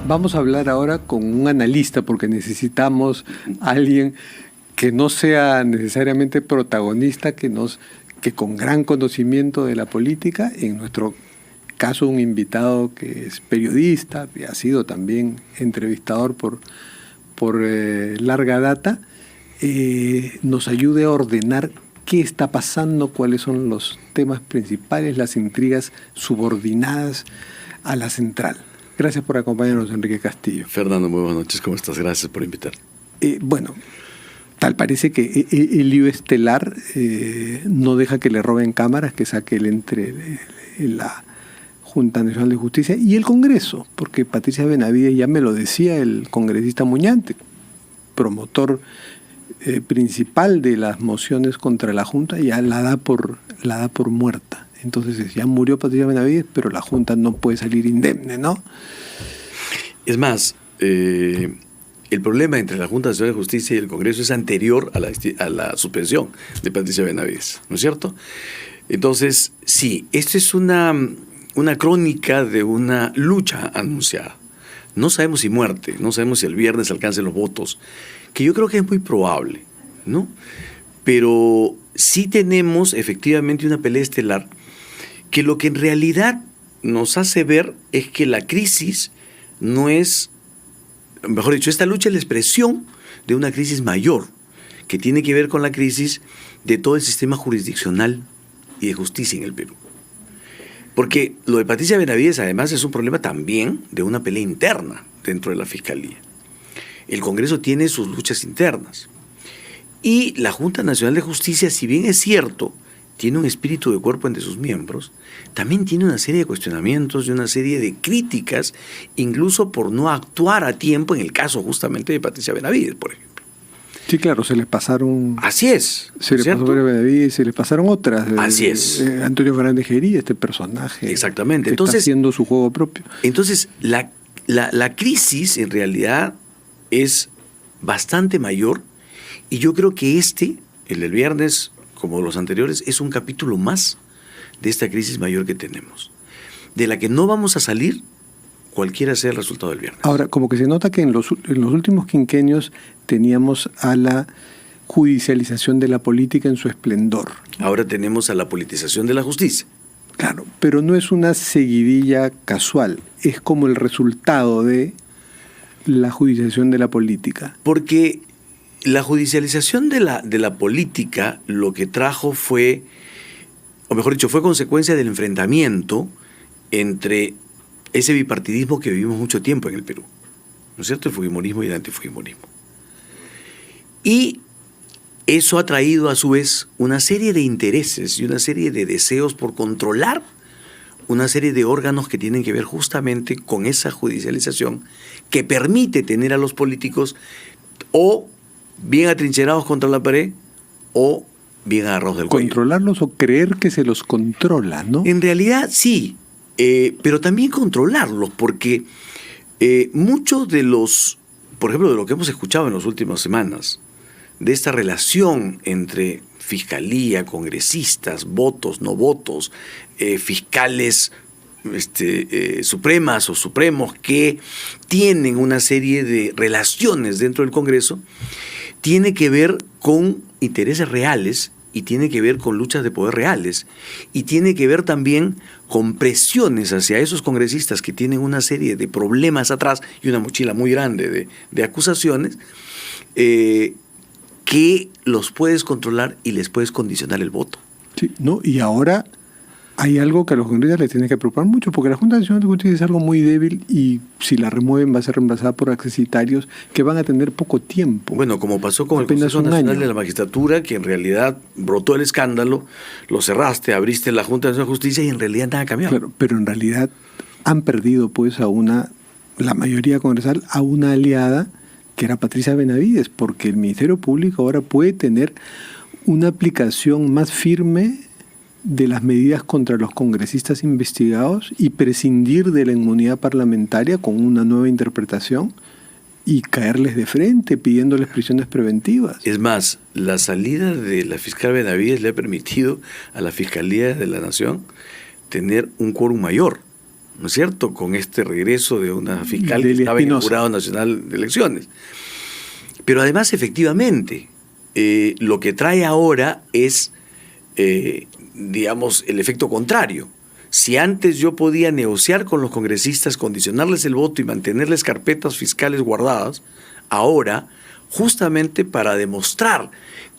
Vamos a hablar ahora con un analista porque necesitamos a alguien que no sea necesariamente protagonista, que con gran conocimiento de la política, en nuestro caso un invitado que es periodista, que ha sido también entrevistador por larga data, nos ayude a ordenar qué está pasando, cuáles son los temas principales, las intrigas subordinadas a la central. Gracias por acompañarnos, Enrique Castillo. Fernando, muy buenas noches. ¿Cómo estás? Gracias por invitar. Bueno, tal parece que el lío estelar no deja que le roben cámaras, que saque él entre la Junta Nacional de Justicia y el Congreso, porque Patricia Benavides, ya me lo decía el congresista Muñante, promotor principal de las mociones contra la Junta, ya la da por muerta. Entonces ya murió Patricia Benavides, pero la Junta no puede salir indemne, ¿no? Es más, el problema entre la Junta Nacional de Justicia y el Congreso es anterior a la suspensión de Patricia Benavides, ¿no es cierto? Entonces, sí, esto es una crónica de una lucha anunciada. No sabemos si muerte, no sabemos si el viernes alcancen los votos, que yo creo que es muy probable, ¿no? Pero sí tenemos efectivamente una pelea estelar que lo que en realidad nos hace ver es que la crisis no es, mejor dicho, esta lucha es la expresión de una crisis mayor, que tiene que ver con la crisis de todo el sistema jurisdiccional y de justicia en el Perú. Porque lo de Patricia Benavides además es un problema también de una pelea interna dentro de la Fiscalía. El Congreso tiene sus luchas internas. Y la Junta Nacional de Justicia, si bien es cierto, tiene un espíritu de cuerpo entre sus miembros, también tiene una serie de cuestionamientos y una serie de críticas, incluso por no actuar a tiempo en el caso justamente de Patricia Benavides, por ejemplo. Sí, claro, se les pasaron... Así es. Se les pasó a Benavides, se les pasaron otras. Así es. Antonio Fernández Gerí, este personaje. Exactamente. Que entonces, está haciendo su juego propio. Entonces, la crisis en realidad es bastante mayor, y yo creo que el del viernes, como los anteriores, es un capítulo más de esta crisis mayor que tenemos, de la que no vamos a salir cualquiera sea el resultado del viernes. Ahora, como que se nota que en los últimos quinquenios teníamos a la judicialización de la política en su esplendor. Ahora tenemos a la politización de la justicia. Claro, pero no es una seguidilla casual, es como el resultado de la judicialización de la política. Porque la judicialización de la política lo que trajo fue, o mejor dicho, fue consecuencia del enfrentamiento entre ese bipartidismo que vivimos mucho tiempo en el Perú, ¿no es cierto? El fujimorismo y el antifujimorismo. Y eso ha traído a su vez una serie de intereses y una serie de deseos por controlar una serie de órganos que tienen que ver justamente con esa judicialización que permite tener a los políticos o bien atrincherados contra la pared o bien agarrados del cuello. Controlarlos o creer que se los controla, ¿no? En realidad sí, pero también controlarlos, porque muchos de los, por ejemplo, de lo que hemos escuchado en las últimas semanas, de esta relación entre fiscalía, congresistas, votos, no votos, fiscales supremas o supremos que tienen una serie de relaciones dentro del Congreso, tiene que ver con intereses reales y tiene que ver con luchas de poder reales y tiene que ver también con presiones hacia esos congresistas que tienen una serie de problemas atrás y una mochila muy grande de acusaciones, que los puedes controlar y les puedes condicionar el voto. Sí, ¿no? Y ahora hay algo que a los congresistas les tiene que preocupar mucho, porque la Junta Nacional de Justicia es algo muy débil y si la remueven va a ser reemplazada por accesitarios que van a tener poco tiempo. Bueno, como pasó con el Consejo Nacional de la Magistratura, que en realidad brotó el escándalo, lo cerraste, abriste la Junta Nacional de Justicia y en realidad nada cambió. Claro, pero en realidad han perdido pues la mayoría congresal a una aliada que era Patricia Benavides, porque el Ministerio Público ahora puede tener una aplicación más firme de las medidas contra los congresistas investigados y prescindir de la inmunidad parlamentaria con una nueva interpretación y caerles de frente pidiéndoles prisiones preventivas. Es más, la salida de la fiscal Benavides le ha permitido a la Fiscalía de la Nación tener un quórum mayor, ¿no es cierto?, con este regreso de una fiscal que Delia estaba en el Espinosa. Jurado Nacional de Elecciones. Pero además, efectivamente, lo que trae ahora es, digamos, el efecto contrario. Si antes yo podía negociar con los congresistas, condicionarles el voto y mantenerles carpetas fiscales guardadas, ahora, justamente para demostrar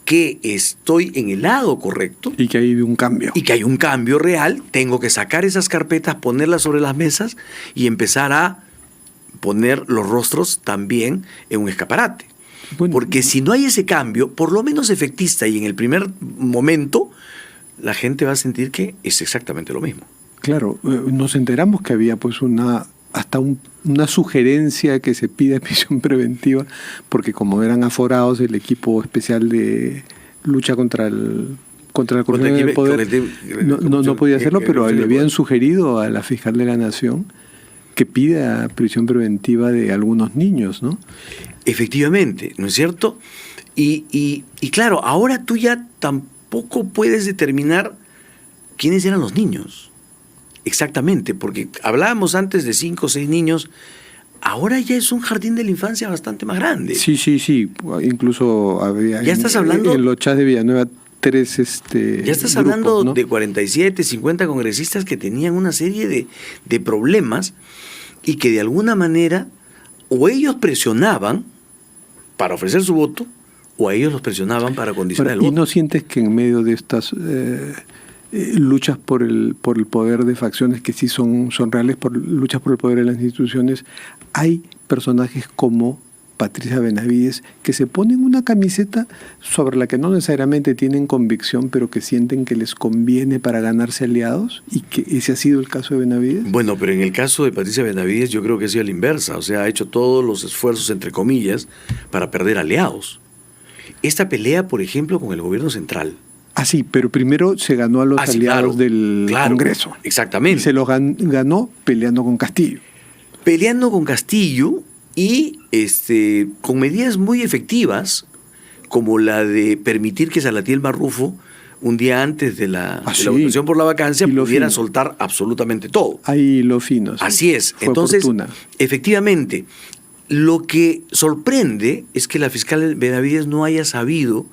que estoy en el lado correcto Y que hay un cambio. y que hay un cambio real, tengo que sacar esas carpetas, ponerlas sobre las mesas y empezar a poner los rostros también en un escaparate. Bueno, Porque si no hay ese cambio, por lo menos efectista y en el primer momento, la gente va a sentir que es exactamente lo mismo. claro, nos enteramos que había pues una sugerencia que se pida prisión preventiva, porque como eran aforados el equipo especial de lucha contra la corrupción en el poder, no podía hacerlo, pero le habían sugerido a la fiscal de la Nación que pida prisión preventiva de algunos niños, ¿no? Efectivamente, ¿no es cierto? Y claro, ahora tú ya tampoco puedes determinar quiénes eran los niños. Exactamente, porque hablábamos antes de 5 o 6 niños, ahora ya es un jardín de la infancia bastante más grande. Sí, incluso había Ya estás hablando en los chats de Villanueva 3 ya estás grupos, hablando, ¿no? de 47, 50 congresistas que tenían una serie de problemas y que de alguna manera o ellos presionaban para ofrecer su voto o a ellos los presionaban para condicionar el ¿Y voto. no sientes que en medio de estas luchas por el poder de facciones que sí son reales, luchas por el poder de las instituciones, hay personajes como Patricia Benavides que se ponen una camiseta sobre la que no necesariamente tienen convicción, pero que sienten que les conviene para ganarse aliados, y que ese ha sido el caso de Benavides? Bueno, pero en el caso de Patricia Benavides yo creo que ha sido la inversa, o sea, ha hecho todos los esfuerzos, entre comillas, para perder aliados. Esta pelea, por ejemplo, con el gobierno central. Ah, sí, pero primero se ganó a los Sí, aliados del Congreso. Exactamente. Y se los ganó peleando con Castillo. Peleando con Castillo y con medidas muy efectivas, como la de permitir que Salatiel Marrufo, un día antes de la votación por la vacancia, pudiera soltar absolutamente todo. Ahí lo fino. Sí. Así es. Fue Entonces, oportuna. efectivamente, lo que sorprende es que la fiscal Benavides no haya sabido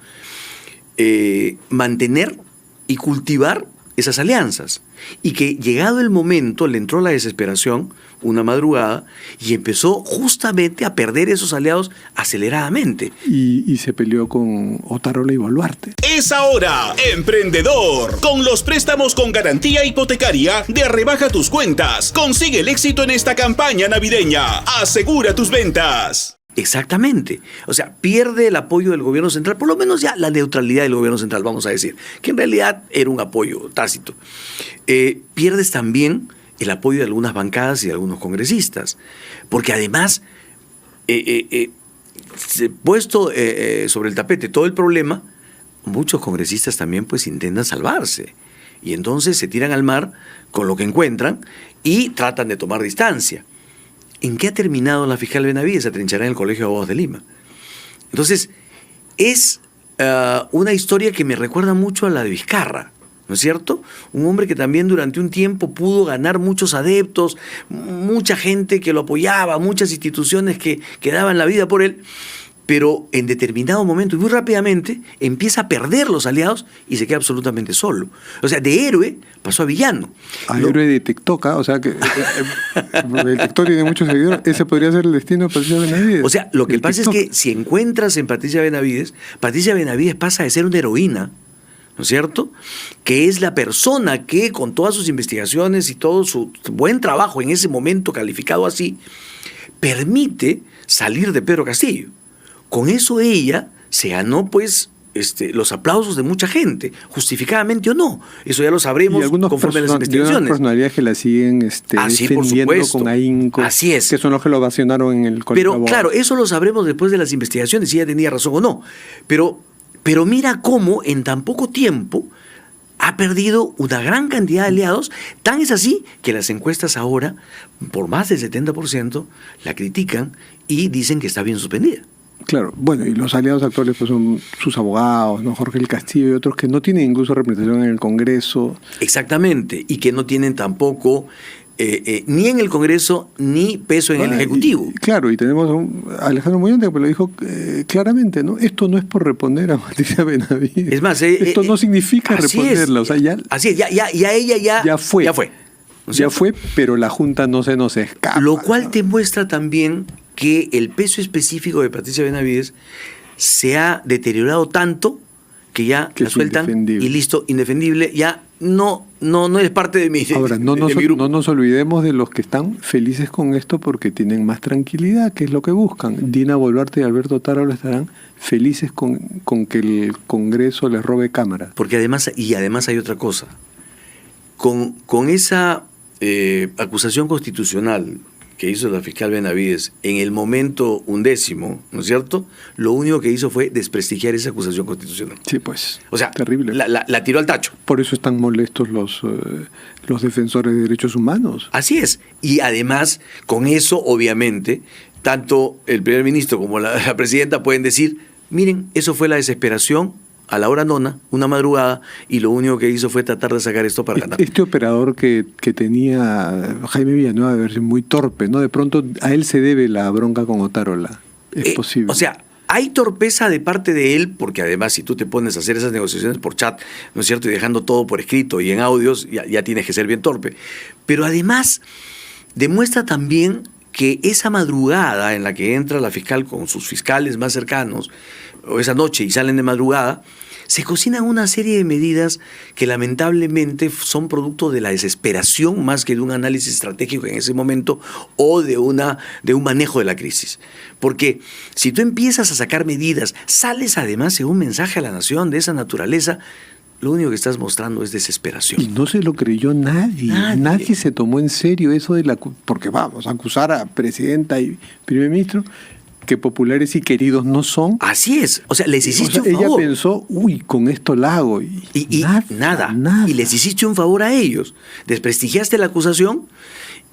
mantener y cultivar esas alianzas, y que llegado el momento le entró la desesperación una madrugada y empezó justamente a perder esos aliados aceleradamente. Y se peleó con Otárola y Boluarte. Es ahora, emprendedor. Con los préstamos con garantía hipotecaria de Rebaja Tus Cuentas, consigue el éxito en esta campaña navideña. Asegura tus ventas. Exactamente. O sea, pierde el apoyo del gobierno central, por lo menos ya la neutralidad del gobierno central, vamos a decir, que en realidad era un apoyo tácito. Pierdes también el apoyo de algunas bancadas y de algunos congresistas, porque además, puesto sobre el tapete todo el problema, muchos congresistas también pues intentan salvarse, y entonces se tiran al mar con lo que encuentran y tratan de tomar distancia. ¿En qué ha terminado la fiscal Benavides? Atrincherada en el Colegio de Abogados de Lima. Entonces, es una historia que me recuerda mucho a la de Vizcarra, ¿no es cierto? Un hombre que también durante un tiempo pudo ganar muchos adeptos, mucha gente que lo apoyaba, muchas instituciones que daban la vida por él, pero en determinado momento y muy rápidamente empieza a perder los aliados y se queda absolutamente solo. O sea, de héroe pasó a villano. Héroe de TikTok, o sea que el TikTok tiene muchos seguidores. Ese podría ser el destino de Patricia Benavides. O sea, lo que pasa es que si encuentras en Patricia Benavides pasa de ser una heroína, ¿no es cierto?, que es la persona que con todas sus investigaciones y todo su buen trabajo en ese momento calificado así, permite salir de Pedro Castillo. Con eso ella se ganó pues los aplausos de mucha gente, justificadamente o no. Eso ya lo sabremos conforme a las investigaciones. Hay personalidades que la siguen defendiendo con ahínco. Así es. Que son los que lo vacionaron en el colegio. Pero claro, eso lo sabremos después de las investigaciones, si ella tenía razón o no. Pero mira cómo en tan poco tiempo ha perdido una gran cantidad de aliados. Tan es así que las encuestas ahora, por más del 70%, la critican y dicen que está bien suspendida. Claro, bueno, y los aliados actuales pues son sus abogados, ¿no? Jorge del Castillo y otros que no tienen incluso representación en el Congreso. Exactamente, y que no tienen tampoco ni en el Congreso ni peso en el Ejecutivo. Claro, y tenemos a Alejandro Muñante que lo dijo claramente, ¿no? Esto no es por reponer a Patricia Benavides. Es más, esto no significa reponerla. O sea, así es, ya ella ya fue. Ya fue. Ya fue, pero la Junta no se nos escapa. Lo cual te muestra también que el peso específico de Patricia Benavides se ha deteriorado tanto que ya la sueltan y listo, indefendible, ya no eres parte de mi Ahora, no grupo. nos olvidemos de los que están felices con esto porque tienen más tranquilidad, que es lo que buscan. Dina Boluarte y Alberto Tárralo estarán felices con que el Congreso les robe cámara. Porque además hay otra cosa. Con esa acusación constitucional que hizo la fiscal Benavides en el momento 11º, ¿no es cierto? Lo único que hizo fue desprestigiar esa acusación constitucional. Sí, pues. O sea, terrible. La tiró al tacho. Por eso están molestos los defensores de derechos humanos. Así es. Y además, con eso, obviamente, tanto el primer ministro como la presidenta pueden decir, miren, eso fue la desesperación a la hora nona, una madrugada, y lo único que hizo fue tratar de sacar esto para ganar. Este operador que tenía Jaime Villanueva debe ser muy torpe, ¿no? De pronto a él se debe la bronca con Otárola. Es posible. O sea, hay torpeza de parte de él, porque además si tú te pones a hacer esas negociaciones por chat, ¿no es cierto? Y dejando todo por escrito y en audios, ya tienes que ser bien torpe. Pero además demuestra también que esa madrugada en la que entra la fiscal con sus fiscales más cercanos, o esa noche y salen de madrugada, se cocinan una serie de medidas que lamentablemente son producto de la desesperación más que de un análisis estratégico en ese momento o de un manejo de la crisis. Porque si tú empiezas a sacar medidas, sales además en un mensaje a la nación de esa naturaleza, lo único que estás mostrando es desesperación. Y no se lo creyó nadie. Nadie se tomó en serio eso de porque vamos a acusar a presidenta y primer ministro que populares y queridos no son. Así es. O sea, les hiciste un favor. Ella pensó, con esto la hago. Y nada. Y les hiciste un favor a ellos. Desprestigiaste la acusación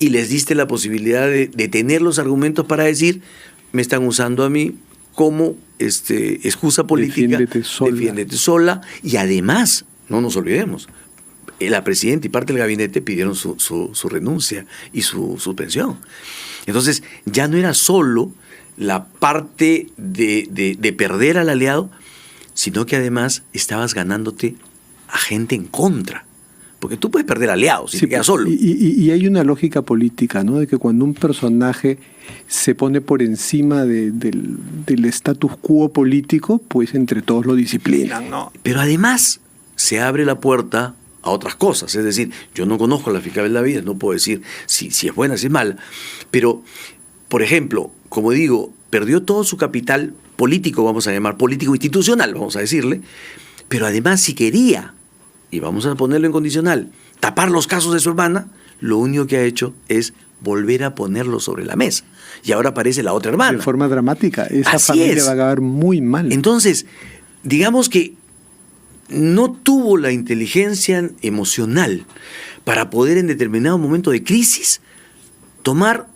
y les diste la posibilidad de tener los argumentos para decir, me están usando a mí como excusa política. Defiéndete sola. Y además, no nos olvidemos, la presidenta y parte del gabinete pidieron su renuncia y su suspensión. Entonces, ya no era solo la parte de perder al aliado, sino que además estabas ganándote a gente en contra. Porque tú puedes perder aliados si te quedas solo. Y hay una lógica política, ¿no? De que cuando un personaje se pone por encima del status quo político, pues entre todos lo disciplinan, ¿no? Pero además se abre la puerta a otras cosas. Es decir, yo no conozco a la fiscal Benavides, no puedo decir si es buena, si es mala. Pero, por ejemplo, como digo, perdió todo su capital político, vamos a llamar, político institucional, vamos a decirle, pero además si quería, y vamos a ponerlo en condicional, tapar los casos de su hermana, lo único que ha hecho es volver a ponerlo sobre la mesa. Y ahora aparece la otra hermana. De forma dramática. Esa Así familia es. va a acabar muy mal. Entonces, digamos que no tuvo la inteligencia emocional para poder en determinado momento de crisis tomar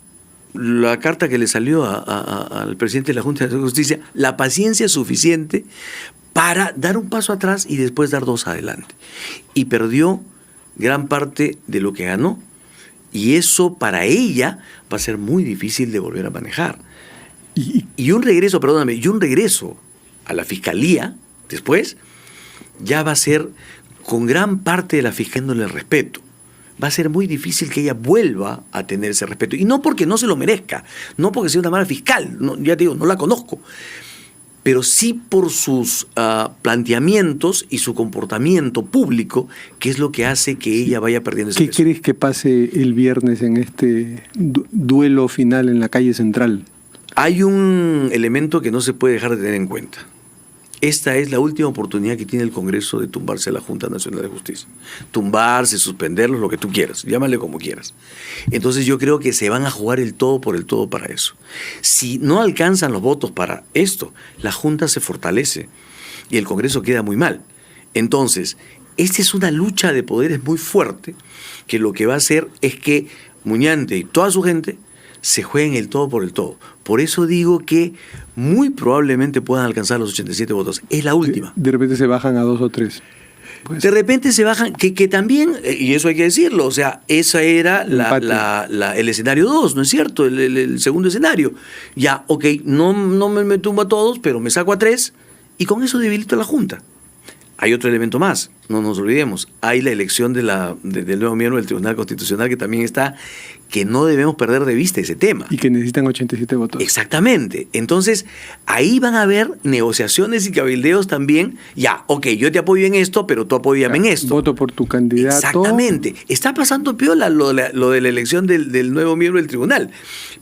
la carta que le salió al presidente de la Junta de Justicia, la paciencia suficiente para dar un paso atrás y después dar dos adelante. Y perdió gran parte de lo que ganó. Y eso para ella va a ser muy difícil de volver a manejar. Y un regreso a la fiscalía después ya va a ser con gran parte de la fijándole el respeto. Va a ser muy difícil que ella vuelva a tener ese respeto. Y no porque no se lo merezca, no porque sea una mala fiscal, no, ya te digo, no la conozco, pero sí por sus planteamientos y su comportamiento público, que es lo que hace que ella vaya perdiendo ese peso. ¿Qué crees que pase el viernes en este duelo final en la calle Central? Hay un elemento que no se puede dejar de tener en cuenta. Esta es la última oportunidad que tiene el Congreso de tumbarse a la Junta Nacional de Justicia. Tumbarse, suspenderlos, lo que tú quieras, llámale como quieras. Entonces yo creo que se van a jugar el todo por el todo para eso. Si no alcanzan los votos para esto, la Junta se fortalece y el Congreso queda muy mal. Entonces, esta es una lucha de poderes muy fuerte que lo que va a hacer es que Muñante y toda su gente se jueguen el todo por el todo. Por eso digo que muy probablemente puedan alcanzar los 87 votos. Es la última. De repente se bajan a 2 o 3. Pues, de repente se bajan, que también, y eso hay que decirlo, o sea, esa era el escenario 2, ¿no es cierto? El segundo escenario. Ya, ok, no me tumbo a todos, pero me saco a 3 y con eso debilito a la Junta. Hay otro elemento más, no nos olvidemos, hay la elección del nuevo miembro del Tribunal Constitucional que también está, que no debemos perder de vista ese tema. Y que necesitan 87 votos. Exactamente. Entonces, ahí van a haber negociaciones y cabildeos también. Ya, ok, yo te apoyo en esto, pero tú apóyame en esto. Voto por tu candidato. Exactamente. Está pasando piola lo de la elección del nuevo miembro del tribunal,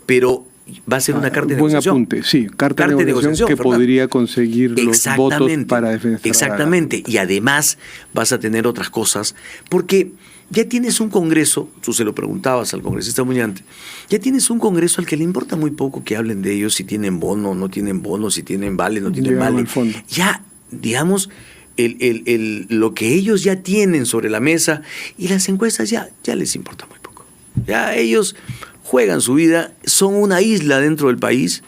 pero va a ser una carta de negociación. Buen apunte, sí, carta de negociación que Fernando. Podría conseguir los votos para defender. Exactamente, y además vas a tener otras cosas, porque ya tienes un Congreso, tú se lo preguntabas al congresista Muñante, ya tienes un Congreso al que le importa muy poco que hablen de ellos, si tienen bono, no tienen bono, si tienen vale, no tienen vale. Ya, digamos, lo que ellos ya tienen sobre la mesa y las encuestas ya les importa muy poco. Ya ellos juegan su vida, son una isla dentro del país,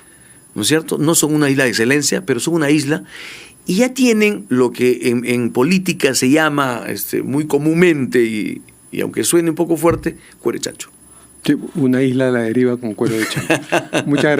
¿no es cierto? No son una isla de excelencia, pero son una isla, y ya tienen lo que en política se llama muy comúnmente, y aunque suene un poco fuerte, cuero de chancho. Sí, una isla a la deriva con cuero de chancho. Muchas gracias.